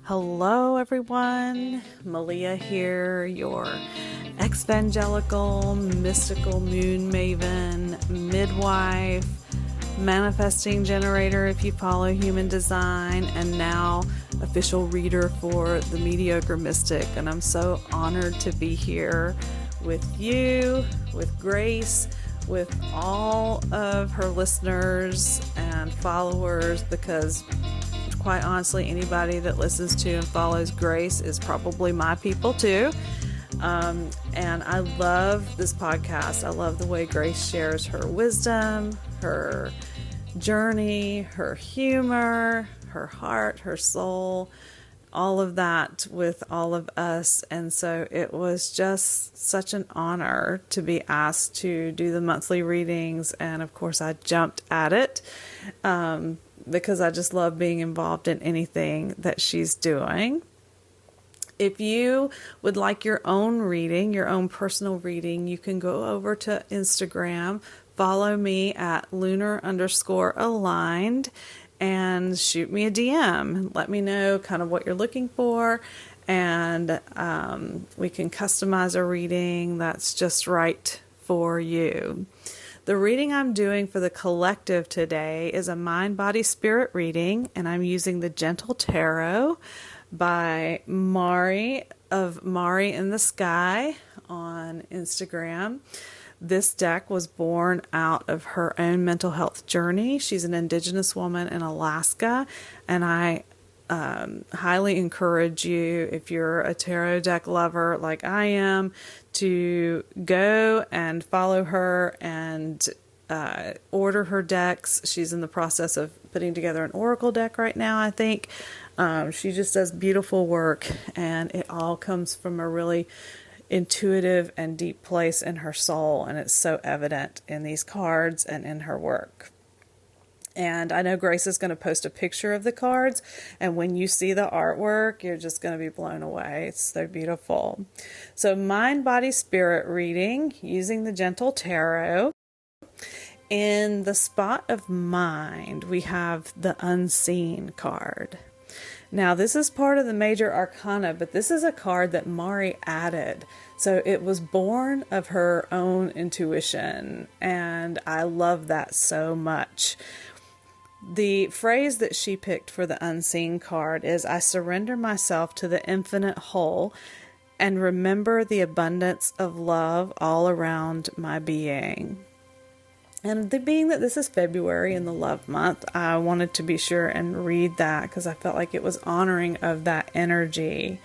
Hello, everyone. Meliea here, your evangelical, mystical moon maven, midwife, manifesting generator if you follow human design, and now official reader for the Mediocre Mystic. And I'm so honored to be here with you, with Grace, with all of her listeners and followers, because quite honestly, anybody that listens to and follows Grace is probably my people too. And I love this podcast. I love the way Grace shares her wisdom, her journey, her humor, her heart, her soul, all of that with all of us. And so it was just such an honor to be asked to do the monthly readings. And of course, I jumped at it. Because I just love being involved in anything that she's doing. If you would like your own reading, your own personal reading, you can go over to Instagram, follow me at lunar_aligned, and shoot me a DM. Let me know kind of what you're looking for, and we can customize a reading that's just right for you. The reading I'm doing for the collective today is a mind, body, spirit reading, and I'm using the Gentle Tarot by Mari of Mari in the Sky on Instagram. This deck was born out of her own mental health journey. She's an Indigenous woman in Alaska, and I highly encourage you, if you're a tarot deck lover like I am, to go and follow her and order her decks. She's in the process of putting together an oracle deck right now, I think. She just does beautiful work, and it all comes from a really intuitive and deep place in her soul, and it's so evident in these cards and in her work. And I know Grace is going to post a picture of the cards, and when you see the artwork, you're just going to be blown away. It's so beautiful. So mind, body, spirit reading using the Gentle Tarot. In the spot of mind, we have the Unseen card. Now, this is part of the major arcana, but this is a card that Mari added. So it was born of her own intuition, and I love that so much. The phrase that she picked for the Unseen card is, I surrender myself to the infinite whole and remember the abundance of love all around my being. And being that this is February in the love month, I wanted to be sure and read that because I felt like it was honoring of that energy.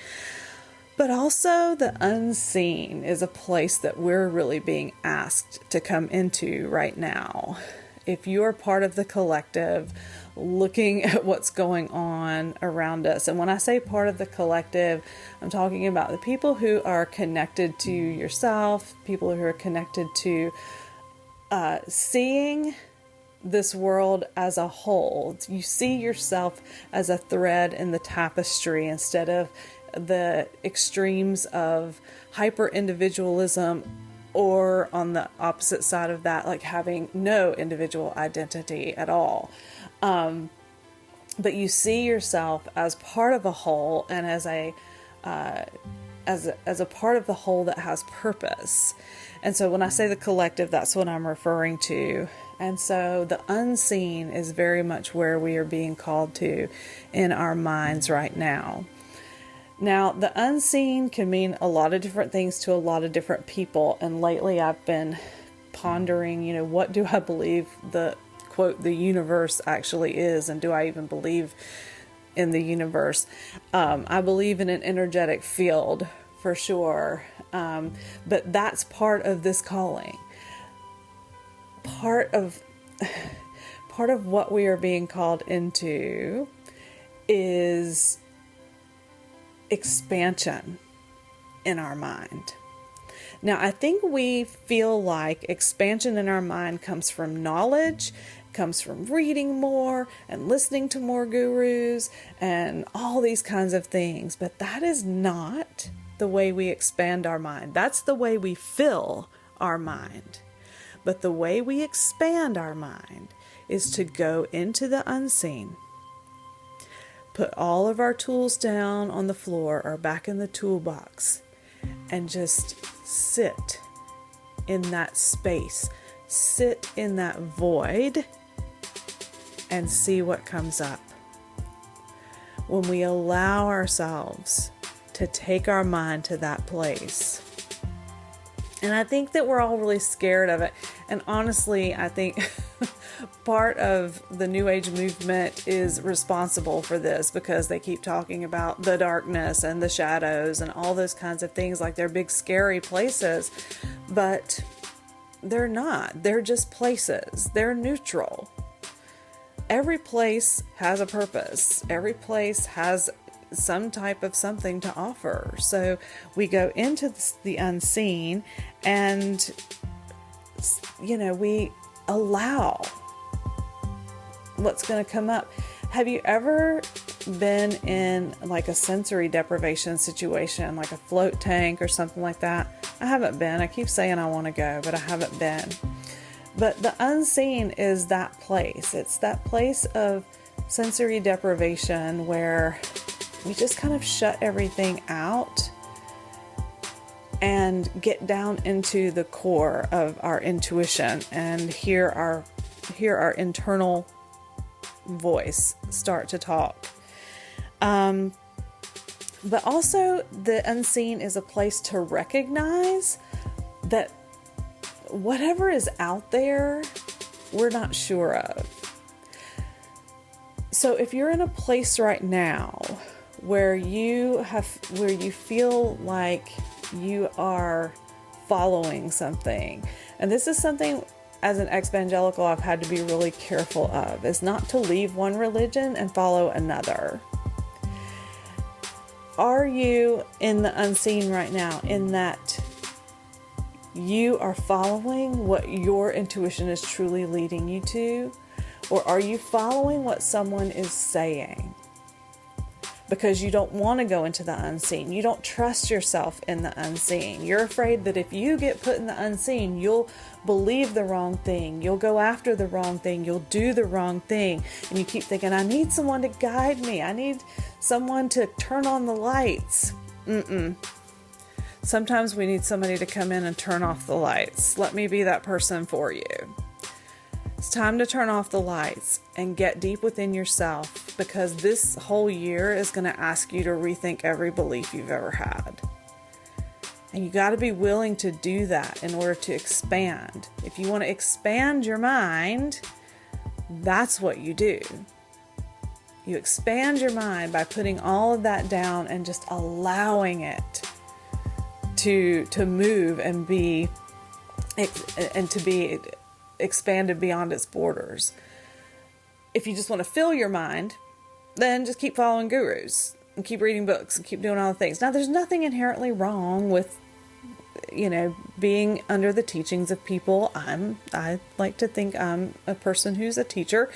But also the unseen is a place that we're really being asked to come into right now. If you're part of the collective, looking at what's going on around us. And when I say part of the collective, I'm talking about the people who are connected to yourself, people who are connected to seeing this world as a whole. You see yourself as a thread in the tapestry instead of the extremes of hyper-individualism, or on the opposite side of that, like having no individual identity at all. But you see yourself as part of a whole, and as a part of the whole that has purpose. And so when I say the collective, that's what I'm referring to. And so the unseen is very much where we are being called to in our minds right now. Now, the unseen can mean a lot of different things to a lot of different people. And lately I've been pondering, what do I believe the, quote, the universe actually is? And do I even believe in the universe? I believe in an energetic field for sure. But that's part of this calling. Part of what we are being called into is expansion in our mind. Now, I think we feel like expansion in our mind comes from knowledge, comes from reading more and listening to more gurus and all these kinds of things. But that is not the way we expand our mind. That's the way we fill our mind. But the way we expand our mind is to go into the unseen, put all of our tools down on the floor or back in the toolbox and just sit in that space, sit in that void, and see what comes up. When we allow ourselves to take our mind to that place. And I think that we're all really scared of it. And honestly, I think part of the New Age movement is responsible for this, because they keep talking about the darkness and the shadows and all those kinds of things like they're big scary places. But they're not. They're just places. They're neutral. Every place has a purpose. Every place has some type of something to offer. So we go into the unseen and, we allow what's going to come up. Have you ever been in like a sensory deprivation situation, like a float tank or something like that? I haven't been. I keep saying I want to go, but I haven't been. But the unseen is that place. It's that place of sensory deprivation where we just kind of shut everything out and get down into the core of our intuition and hear our internal voice start to talk. But also the unseen is a place to recognize that whatever is out there, we're not sure of. So if you're in a place right now where you feel like you are following something, and this is something as an ex-evangelical I've had to be really careful of, is not to leave one religion and follow another. Are you in the unseen right now, in that you are following what your intuition is truly leading you to? Or are you following what someone is saying? Because you don't want to go into the unseen. You don't trust yourself in the unseen. You're afraid that if you get put in the unseen, you'll believe the wrong thing. You'll go after the wrong thing. You'll do the wrong thing. And you keep thinking, I need someone to guide me. I need someone to turn on the lights. Sometimes we need somebody to come in and turn off the lights. Let me be that person for you. It's time to turn off the lights and get deep within yourself, because this whole year is going to ask you to rethink every belief you've ever had. And you got to be willing to do that in order to expand. If you want to expand your mind, that's what you do. You expand your mind by putting all of that down and just allowing it to move and to be expanded beyond its borders. If you just want to fill your mind, then just keep following gurus and keep reading books and keep doing all the things. Now, there's nothing inherently wrong with, being under the teachings of people. I like to think I'm a person who's a teacher.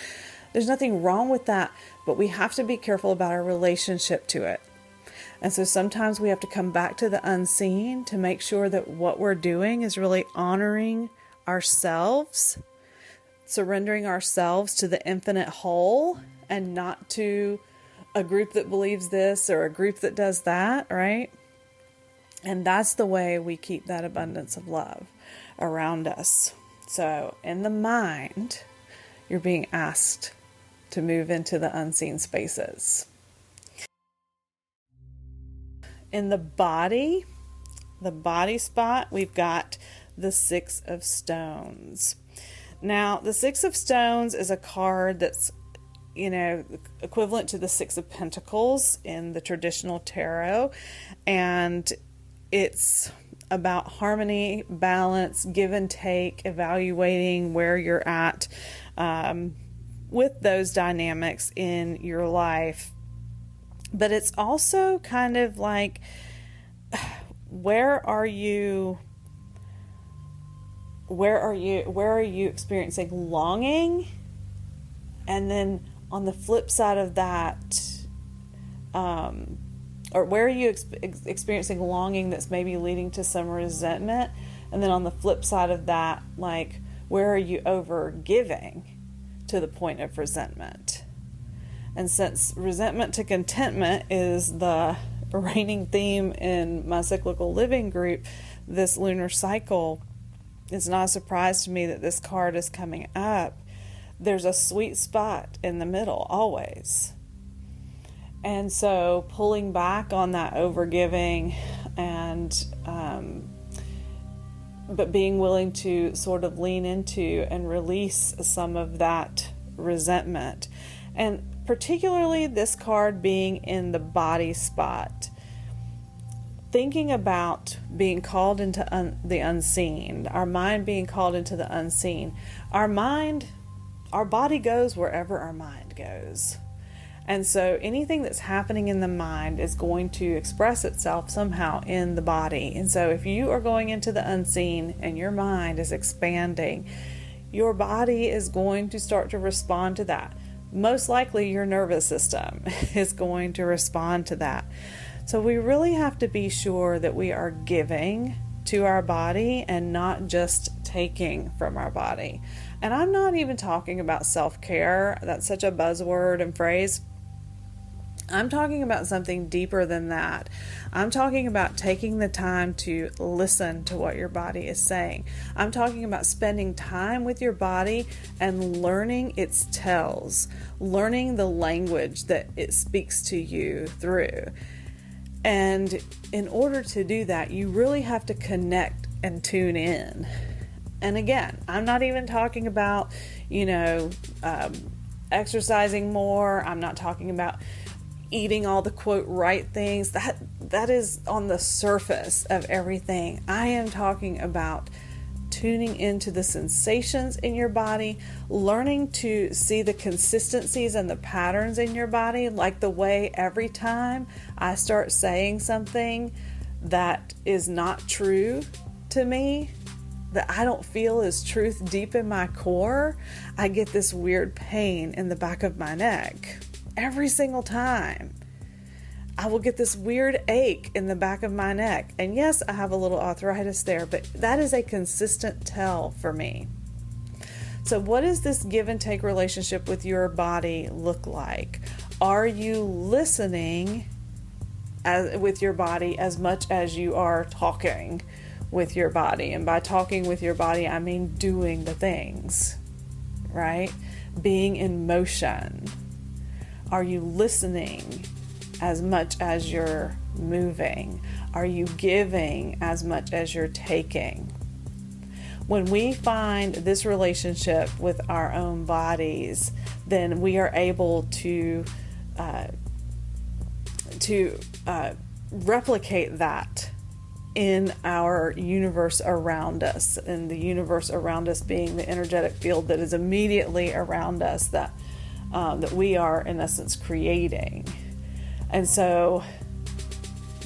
There's nothing wrong with that, but we have to be careful about our relationship to it. And so sometimes we have to come back to the unseen to make sure that what we're doing is really honoring ourselves, surrendering ourselves to the infinite whole, and not to a group that believes this or a group that does that, right? And that's the way we keep that abundance of love around us. So in the mind, you're being asked to move into the unseen spaces. In the body spot, we've got the Six of Stones. Now, the Six of Stones is a card that's, equivalent to the Six of Pentacles in the traditional tarot. And it's about harmony, balance, give and take, evaluating where you're at with those dynamics in your life. But it's also kind of like, where are you experiencing longing? And then on the flip side of that, or where are you experiencing longing that's maybe leading to some resentment? And then on the flip side of that, like, where are you over giving to the point of resentment? And since resentment to contentment is the reigning theme in my cyclical living group, this lunar cycle, it's not a surprise to me that this card is coming up. There's a sweet spot in the middle always. And so pulling back on that overgiving and but being willing to sort of lean into and release some of that resentment. And particularly this card being in the body spot. Thinking about being called into the unseen, our mind being called into the unseen. Our body goes wherever our mind goes. And so anything that's happening in the mind is going to express itself somehow in the body. And so if you are going into the unseen and your mind is expanding, your body is going to start to respond to that. Most likely your nervous system is going to respond to that. So we really have to be sure that we are giving to our body and not just taking from our body. And I'm not even talking about self-care. That's such a buzzword and phrase. I'm talking about something deeper than that. I'm talking about taking the time to listen to what your body is saying. I'm talking about spending time with your body and learning its tells, learning the language that it speaks to you through. And in order to do that, you really have to connect and tune in. And again, I'm not even talking about, exercising more. I'm not talking about eating all the quote right things. That is on the surface of everything. I am talking about tuning into the sensations in your body, learning to see the consistencies and the patterns in your body, like the way every time I start saying something that is not true to me, that I don't feel is truth deep in my core, I get this weird pain in the back of my neck. Every single time I will get this weird ache in the back of my neck. And yes, I have a little arthritis there, but that is a consistent tell for me. So what does this give and take relationship with your body look like? Are you listening with your body as much as you are talking with your body? And by talking with your body, I mean doing the things, right? Being in motion. Are you listening as much as you're moving? Are you giving as much as you're taking? When we find this relationship with our own bodies, then we are able to replicate that in our universe around us, and the universe around us being the energetic field that is immediately around us, that we are in essence creating. And so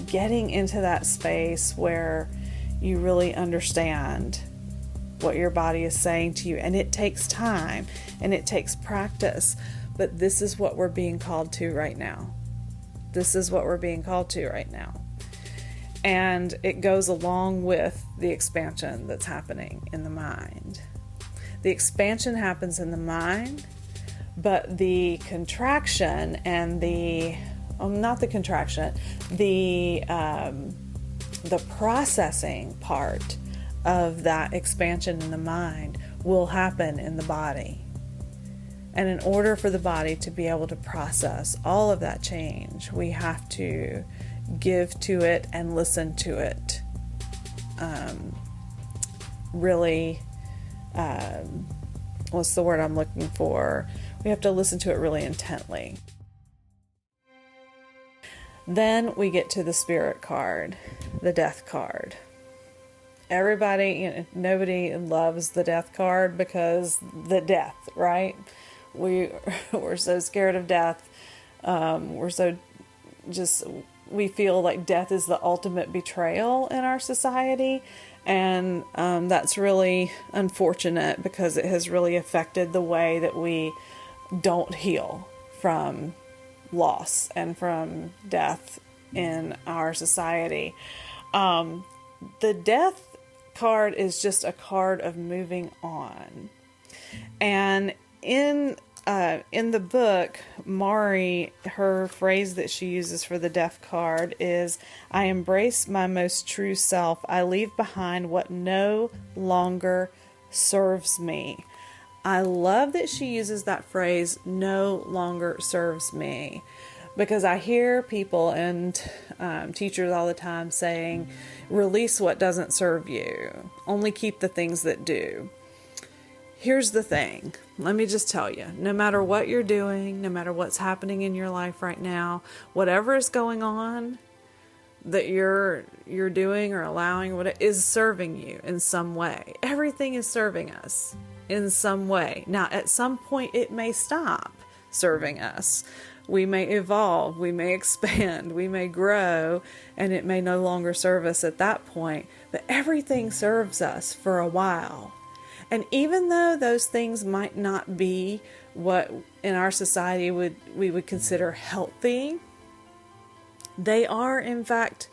getting into that space where you really understand what your body is saying to you, and it takes time and it takes practice, but this is what we're being called to right now. This is what we're being called to right now. And it goes along with the expansion that's happening in the mind. The expansion happens in the mind, but the contraction and the processing part of that expansion in the mind will happen in the body. And in order for the body to be able to process all of that change, we have to give to it and listen to it. What's the word I'm looking for? We have to listen to it really intently. Then we get to the Spirit card, the Death card. Everybody, nobody loves the Death card because the death, right? We're so scared of death. We feel like death is the ultimate betrayal in our society. And that's really unfortunate because it has really affected the way that we don't heal from loss and from death in our society. The Death card is just a card of moving on. And in in the book, Mari, her phrase that she uses for the death card is, I embrace my most true self. I leave behind what no longer serves me. I love that she uses that phrase, no longer serves me, because I hear people and teachers all the time saying, release what doesn't serve you. Only keep the things that do. Here's the thing. Let me just tell you, no matter what you're doing, no matter what's happening in your life right now, whatever is going on that you're doing or allowing, what is serving you in some way. Everything is serving us in some way. Now, at some point, it may stop serving us. We may evolve, we may expand, we may grow, and it may no longer serve us at that point. But everything serves us for a while. And even though those things might not be what in our society we would consider healthy, they are in fact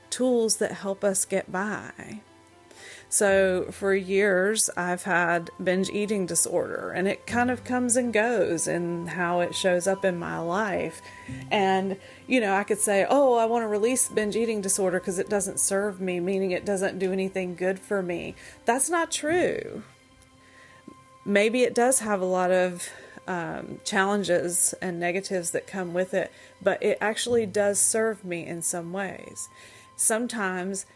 tools that help us get by. So for years I've had binge eating disorder, and it kind of comes and goes in how it shows up in my life. And I could say, oh, I want to release binge eating disorder because it doesn't serve me, meaning it doesn't do anything good for me. That's not true. Maybe it does have a lot of challenges and negatives that come with it, but it actually does serve me in some ways. Sometimes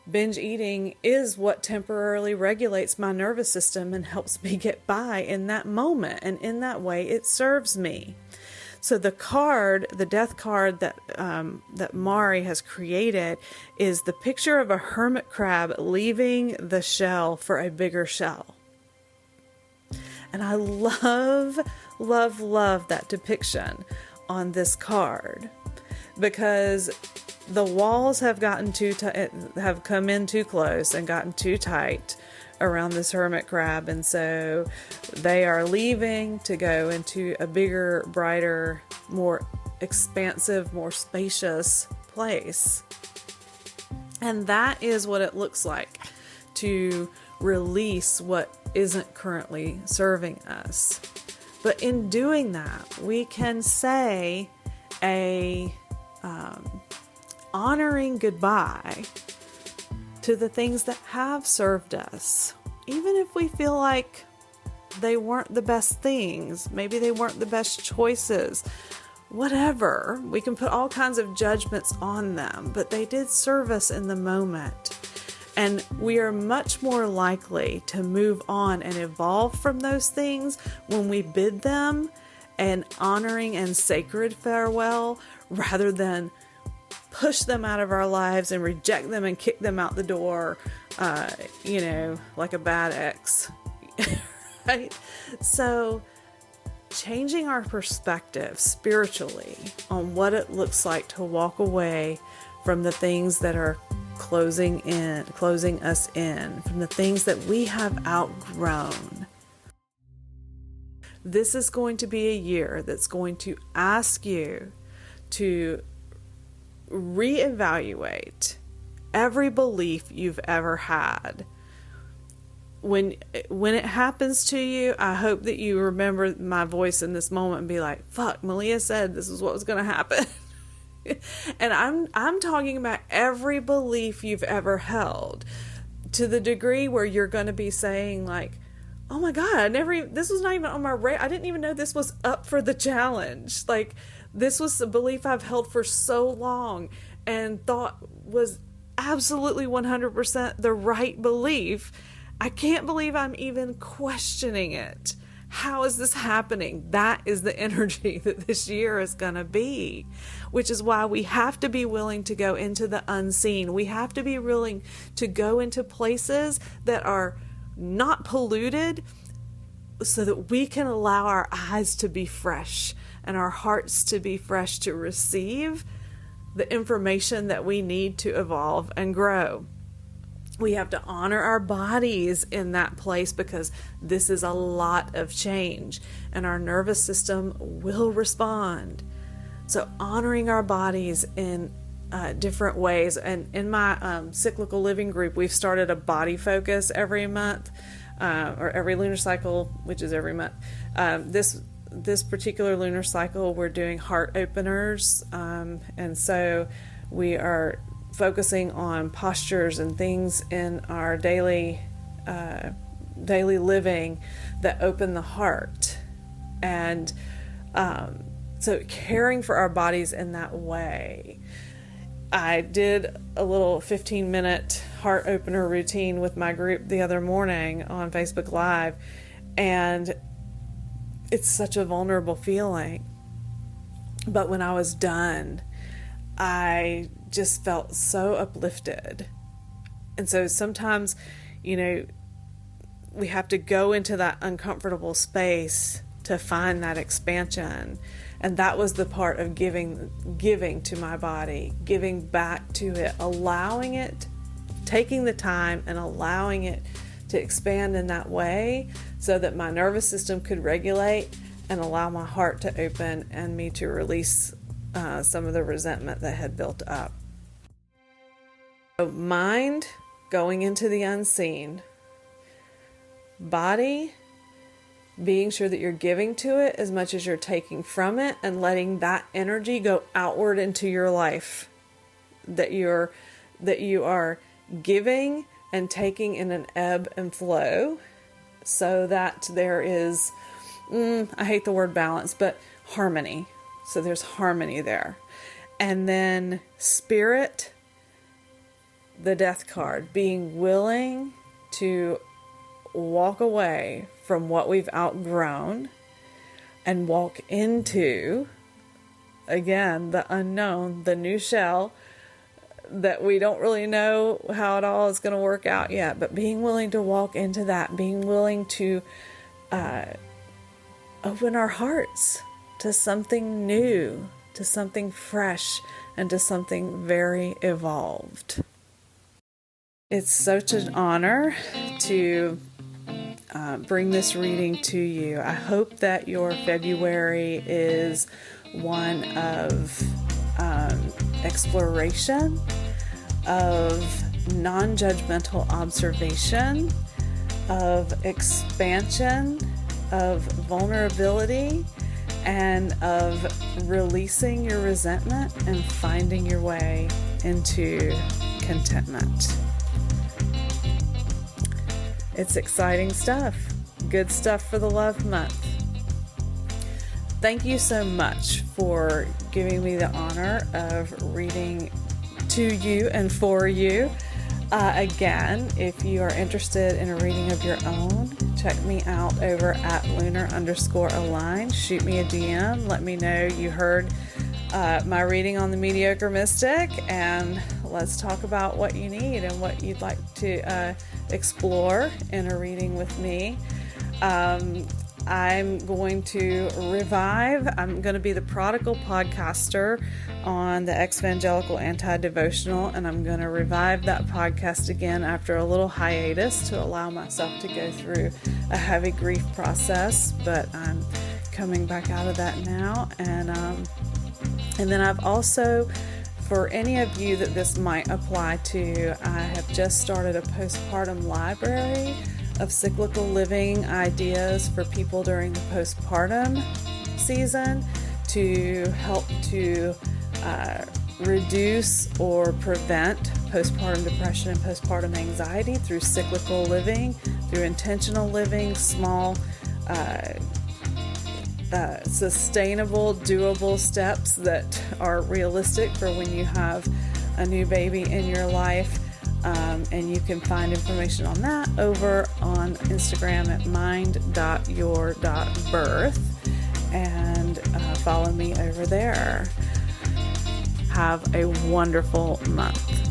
binge eating is what temporarily regulates my nervous system and helps me get by in that moment, and in that way it serves me. So the death card that Mari has created is the picture of a hermit crab leaving the shell for a bigger shell. And I love, love, love that depiction on this card, because the walls have gotten have come in too close and gotten too tight around this hermit crab, and so they are leaving to go into a bigger, brighter, more expansive, more spacious place. And that is what it looks like to release what isn't currently serving us. But in doing that, we can say a honoring goodbye to the things that have served us, even if we feel like they weren't the best things, maybe they weren't the best choices, whatever. We can put all kinds of judgments on them, but they did serve us in the moment. And we are much more likely to move on and evolve from those things when we bid them an honoring and sacred farewell, rather than push them out of our lives and reject them and kick them out the door, like a bad ex, right? So changing our perspective spiritually on what it looks like to walk away from the things that are closing us in, from the things that we have outgrown. This is going to be a year that's going to ask you to reevaluate every belief you've ever had. When it happens to you, I hope that you remember my voice in this moment and be like, fuck, Meliea said this is what was going to happen. And I'm talking about every belief you've ever held, to the degree where you're going to be saying like, oh my God, this was not even on my radar. I didn't even know this was up for the challenge. Like, this was a belief I've held for so long and thought was absolutely 100% the right belief. I can't believe I'm even questioning it. How is this happening? That is the energy that this year is going to be, which is why we have to be willing to go into the unseen. We have to be willing to go into places that are not polluted, so that we can allow our eyes to be fresh and our hearts to be fresh to receive the information that we need to evolve and grow. We have to honor our bodies in that place, because this is a lot of change and our nervous system will respond. So honoring our bodies in different ways. And in my cyclical living group, we've started a body focus every month, or every lunar cycle, which is every month. This this particular lunar cycle, we're doing heart openers. And so we are focusing on postures and things in our daily living that open the heart. And so caring for our bodies in that way. I did a little 15-minute heart opener routine with my group the other morning on Facebook Live, and it's such a vulnerable feeling. But when I was done, I just felt so uplifted. And so sometimes, we have to go into that uncomfortable space to find that expansion. And that was the part of giving to my body, giving back to it, allowing it, taking the time and allowing it to expand in that way so that my nervous system could regulate and allow my heart to open and me to release some of the resentment that had built up. So mind, going into the unseen. Body, being sure that you're giving to it as much as you're taking from it, and letting that energy go outward into your life. That you are giving and taking in an ebb and flow, so that there is, I hate the word balance, but harmony. So there's harmony there. And then spirit, the death card, being willing to walk away from what we've outgrown and walk into, again, the unknown, the new shell that we don't really know how it all is going to work out yet, but being willing to walk into that, being willing to open our hearts to something new, to something fresh, and to something very evolved. It's such an honor to bring this reading to you. I hope that your February is one of exploration, of non-judgmental observation, of expansion, of vulnerability, and of releasing your resentment and finding your way into contentment. It's exciting stuff. Good stuff for the love month. Thank you so much for giving me the honor of reading to you and for you. Again, if you are interested in a reading of your own, check me out over at lunar_aligned. Shoot me a DM. Let me know you heard my reading on the Mediocre Mystic, and let's talk about what you need and what you'd like to explore in a reading with me. I'm going to revive. I'm going to be the prodigal podcaster on the Evangelical Anti-Devotional, and I'm going to revive that podcast again after a little hiatus to allow myself to go through a heavy grief process. But I'm coming back out of that now, and then I've also, for any of you that this might apply to, I have just started a postpartum library of cyclical living ideas for people during the postpartum season to help to reduce or prevent postpartum depression and postpartum anxiety through cyclical living, through intentional living, small, sustainable, doable steps that are realistic for when you have a new baby in your life. And you can find information on that over on Instagram at mind.your.birth, and follow me over there. Have a wonderful month.